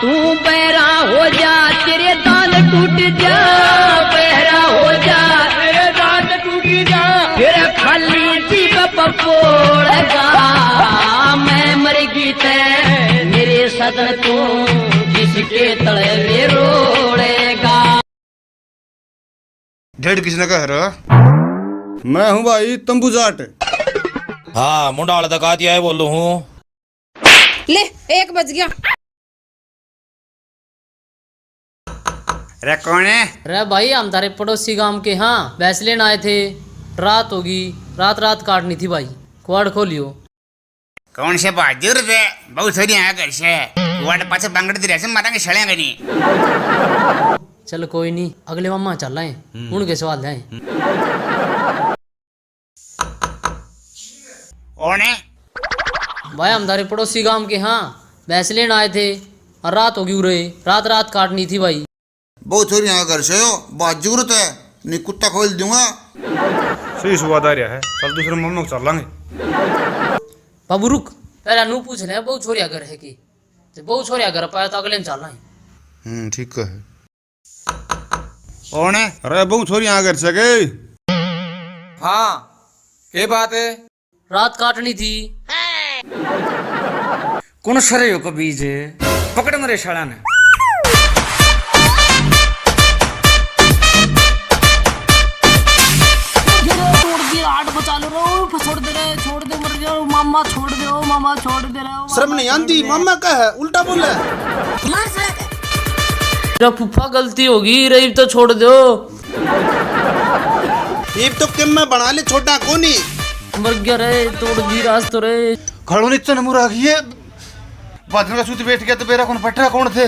तू बहरा हो जा तेरे दाल टूट जा, बहरा हो जा तेरे दाल टूट जा, फिर खाली जीभ पपोड़ेगा, मैं मरगी ते मेरे सदन तू जिसके तले में रोड़ेगा। ढेड़ किसने कह रहा? मैं हूँ भाई तंबू जाट। हाँ मुंडाल दका दिया है बोलू हूँ। ले 1 बज गया। अरे कौन है? अरे भाई हम तारे पड़ोसी गांव के यहाँ भैंस लेने आए थे। रात होगी, रात रात काटनी थी भाई, क्वाड खोलियो। कौन से बहादुर थे? बहुत थोड़ी आया घर से वाट पाछे बांगड़ दे रहे मारेंगे छड़ेंगे नहीं। चल कोई नहीं, अगले मामा चल रहे हैं, उनके सवाल जाए। कौन है भाई हम तारे पड़ोसी गांव के यहाँ भैंस लेने आए थे और रात होगी उरे, रात रात काटनी थी भाई। बहुत थोड़ी यहाँ घर से हो, बात जरूरत है नहीं कुत्ता खोल दूंगा। सही स्वाद आ रहा है, चल दूसरे मामलों को चल लांगे। बाबू रुक, पहले नू पूछ ले बहु छोरिया घर है कि बहु छोरिया घर पाया तो अगले में चल रहे। ठीक है। कौन है? अरे बहुत थोड़ी यहाँ घर से गए। हाँ क्या बात है? रात काटनी थी। कौन सरे हो बीज पकड़ मरे शाला ने। छोड़ दे मर जाओ मामा, छोड़ दो मामा, छोड़ दे रहे हो। शर्म नहीं आंदी? मामा का है उल्टा बोल है। मेरा फूफा गलती होगी, रही तो छोड़ दो। ये तो किम में बना ले, छोटा कोनी मर गया रे, तोड़ दी रास तो रे। खड़ो नीचे नमू रखिए। बादल का सूत बैठ गया तो बेरा कौन पटरा कौन थे?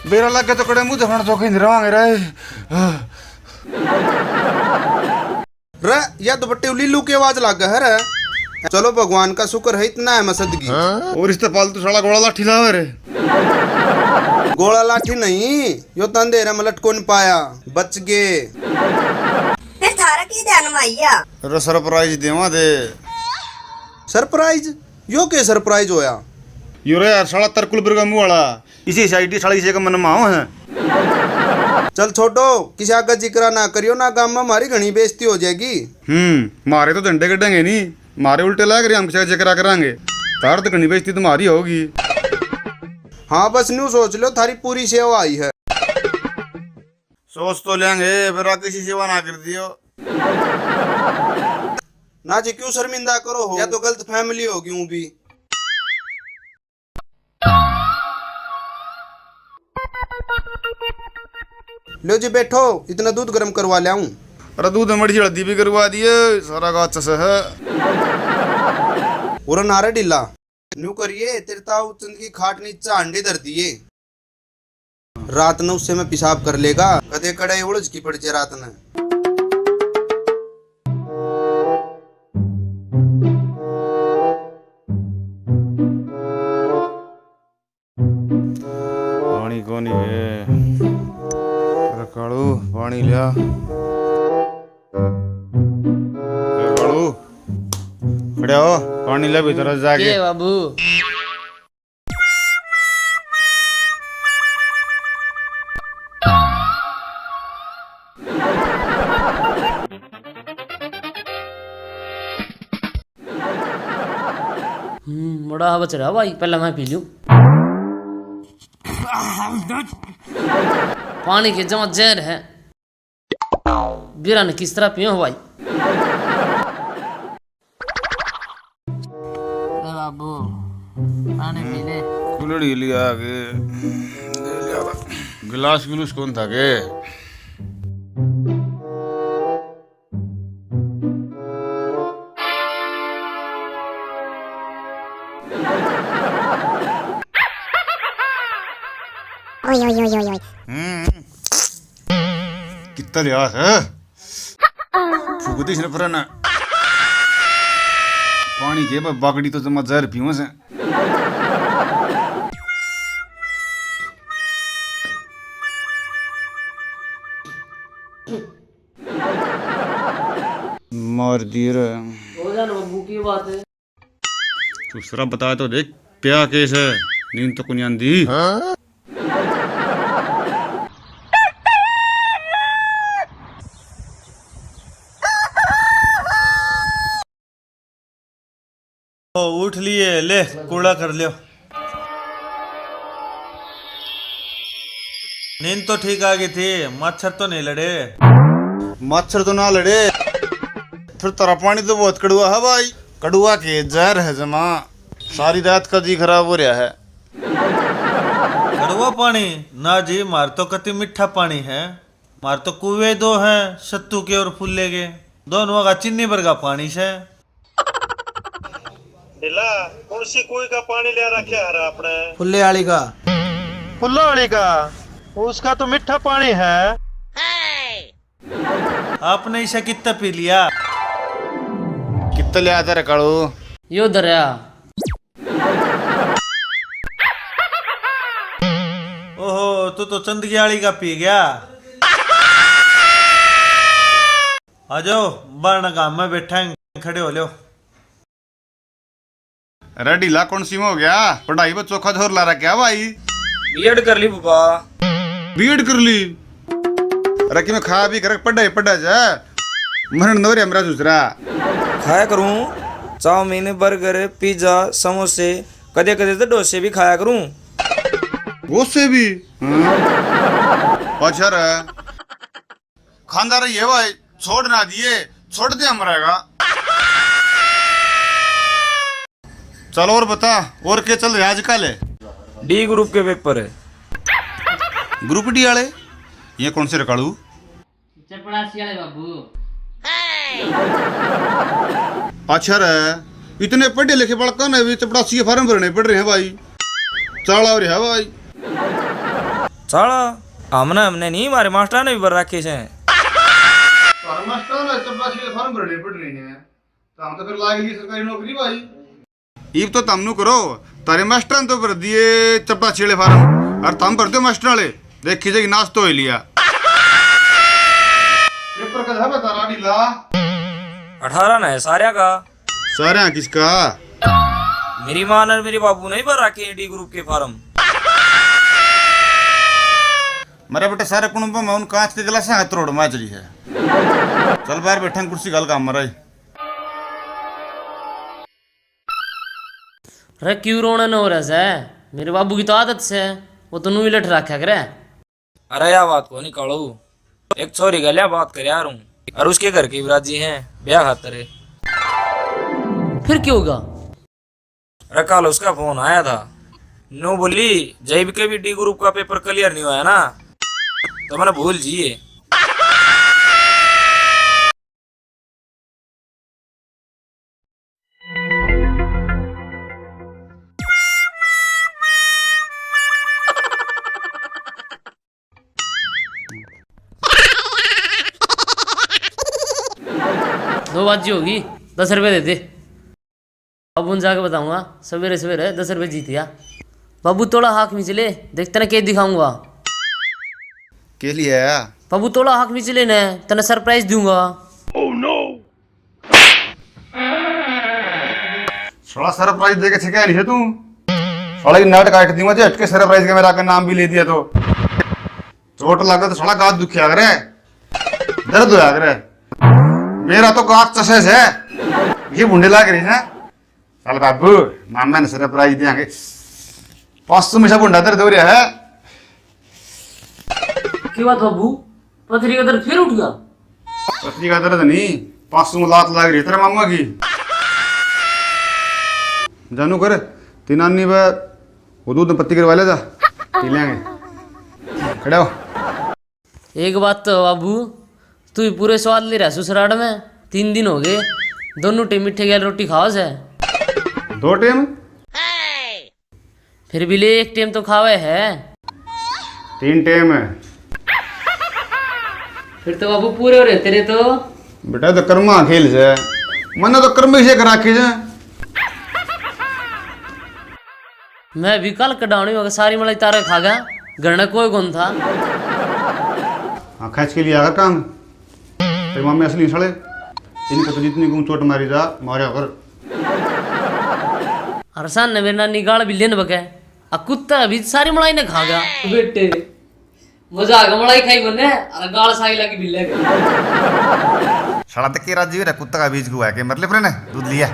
बेरा लग गया तो कड़े मुंह देखना तो कहीं रवांगे रे या दुपट्टे उलीलू की आवाज लग है रे। चलो भगवान का शुक्र है इतना है मसदगी। और इस पालतू साला गोला लाठी लावे रे। गोला लाठी नहीं, यो तो अंधेरा में लटको नहीं पाया, बच गए। फिर थारा की ध्यान में आइया? अरे सरप्राइज देवा दे। सरप्राइज? यो के सरप्राइज होया? यो रे यार साला तरकुल बिरगा मुंह वाला, इसी साइड साला इसे का मन माओ है। चल छोटो, किसी आगे जिक्र ना करियो ना, गांव में हमारी घनी बेइज्जती हो जाएगी। मारे तो झंडे कटेंगे नहीं, मारे उल्टे लग रहे, हम किसी जिक्र करांगे। तार तो घनी बेइज्जती तुम्हारी होगी। हाँ बस न्यू सोच लो, थारी पूरी सेवा आई है। सोच तो लेंगे, फिर किसी सेवा ना कर दियो ना जी। क्यों शर्मिंदा करो हो, या तो गलत फैमिली होगी हूँ भी। लो जी बैठो, इतना दूध गर्म करवा ले आऊं। अरे दूध मर्जी हल्दी भी करवा दिए, सारा का अच्छा है। और नारे ढीला न्यू करिए, तेरे ताऊ चंद की खाट नीचे अंडे धर दिए। रात न उससे मैं पेशाब कर लेगा, कदे कड़े उड़ज की पड़ जाए रात न। पानी कौन है? कालू पानी लिया। कालू खड़े हो, पानी ले भीतर जाके। बाबू बड़ा बच रहा भाई, पहले मैं पी लूं। पानी के जमा जहर है, बीरा ने किस तरह पियो भाई। बाबू पानी पी ले। कुलड़ी लिया के गिलास गिलूस कौन था के? कितना लिहाज है फूकती पर ना पानी के बागड़ी तो जमा जहर पीओ से। मार दिए रे। हो जान बब्बू की बात है। दूसरा बता तो देख, क्या केस है? नींद तो कुछ आंदी। उठ लिए, ले कूड़ा कर लियो। नींद तो ठीक आ गई थी, मच्छर तो नहीं लड़े? मच्छर तो ना लड़े, फिर तेरा पानी तो बहुत कड़ुआ है भाई। कड़ुआ के जहर है जमा, सारी रात का जी खराब हो रहा है। कड़वा पानी ना जी, मार तो कति मीठा पानी है। मार तो कुएं दो हैं, सत्तू के और फुल्ले के, दोनों का चीनी भर का पानी से। ढिला कौन सी कुएं का पानी ले रखा है आपने? फुल्ले वाली का। फुल्ला वाली का, उसका तो मीठा पानी है। आपने इसे कितना पी लिया? कितना ले आता रे काड़ू? यो दरिया। ओहो, तू तो चंदगियाड़ी का पी गया। आ जाओ, बारना गांव में बैठा है, खड़े हो लो। अरे ढीला कौन सी में हो गया? पढ़ाई में चोखा झोर ला रहा क्या भाई? बीएड कर ली पापा। बीएड कर ली? अरे कि मैं खा भी कर पढ़ा जा मन नोरे हमरा दूसरा खाया करूं चाउमीन, बर्गर, पिज्जा, समोसे, कदे कदे तो डोसे भी खाया करूं। उससे भी अच्छा रे खानदार ये भाई, छोड़ ना दिए, छोड़ दे हमारा। चलो और बता, और क्या चल रहा है आजकल? डी ग्रुप के पेपर है। ग्रुप डी वाले ये कौन से रकाड़ू? चपड़ासी वाले बाबू। अच्छा रे, इतने पढ़े लिखे बड़का ने भी चपड़ासी के फार्म भरने पड़ रहे हैं भाई। चाला हो रहा है भाई। चाला हमने नहीं, हमारे मास्टर ने भी भर रखे हैं। मास्टर ने चपड़ासी के फार्म भरने पड़ रहे हैं, तो हम तो फिर लाग ली सरकारी नौकरी भाई। इब तो तमनु करो, तारे मास्टर ने तो भर दिए चपड़ासी वाले फार्म, और तम भर दो मास्टर वाले, देखी जाएगी नाश तो हो लिया। पेपर का है बता रहा ढीला? 18 ना है सारे का। सारे किसका? मेरी मां और मेरे बाबू ने भर रखे हैं डी ग्रुप के फार्म। मेरा बेटा सारे कुटुंब में उन कांच के गिलास हाथ रोड में चली है। चल बाहर बैठा कुर्सी गल काम मरा। अरे क्यों रोना न हो रहा है? मेरे बाबू की तो आदत से, वो तो नू लट रखा करे। अरे यार बात को निकालो, एक छोरी गलिया बात कर यार हूँ, और उसके घर की विराजी हैं ब्याह खातर है। फिर क्यों होगा? अरे कल उसका फोन आया था, नो बोली जैब के भी डी ग्रुप का पेपर क्लियर नहीं हुआ है ना, तो मैंने भूल जिए। दो बाजी होगी, 10 रुपये दे दे। बाबू ने जाके बताऊंगा, सवेरे सवेरे 10 रुपये जीत गया। बाबू थोड़ा हाथ में चले, देखते ना क्या दिखाऊंगा। के लिए आया? बाबू थोड़ा हाथ में चले ना, तना सरप्राइज दूंगा। थोड़ा सरप्राइज देके छिका नहीं है तू? थोड़ा नट काट दी मुझे, हटके सरप्राइज का मेरा नाम भी ले दिया तो चोट लगा तो थोड़ा गात दुखिया करे, दर्द होया करे। मेरा तो गात चसे है, ये बुंडे लाग रही है। चल बाबू, मामा ने सरप्राइज दिया 500 में बुंडा दर्द हो रहा है। क्या बात बाबू, पथरी का दर्द फिर उठ गया? पथरी का दर्द नहीं, 500 में लात लाग रही है तेरे मामा की। जानू कर तीनानी वो दूध पत्ती करवा ले जा, पी लेंगे। खड़े हो। एक बात तो बाबू, तू ही पूरे स्वाद ले रहा ससुराल में। 3 दिन हो गए, दोनों टाइम मीठे गैल रोटी खाओ से। 2 टाइम? फिर भी ले 1 टाइम तो खावे है। 3 टाइम है। फिर तो बाबू पूरे हो रहे तेरे तो। बेटा तो कर्मा खेल से, मैंने तो कर्म से करा के जा। मैं भी कल कडाउनी होगा, सारी मलाई तारा खा गया, घर में कोई कौन था। हाँ खैच के लिए आकर काम तेरी मामी असली सड़े, इनका तो जितनी को चोट मारी जा मारे अगर। अरसान ने मेरे नानी गाड़ भी लेने बके, आ कुत्ता अभी सारी मलाई ने खा गया। बेटे मजा आ गया, मलाई खाई बने और गाड़ साई लगी बिल्ले के। सड़ा तक के राजी रे कुत्ता का बीज गुआ के मरले पर ने दूध लिया।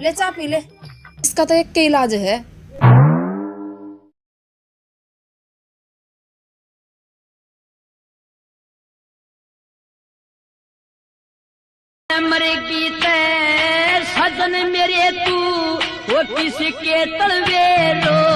ले चाय पी ले, इसका तो एक के इलाज है। मरेगी ते सजन मेरे तू वो किसके तलवे रो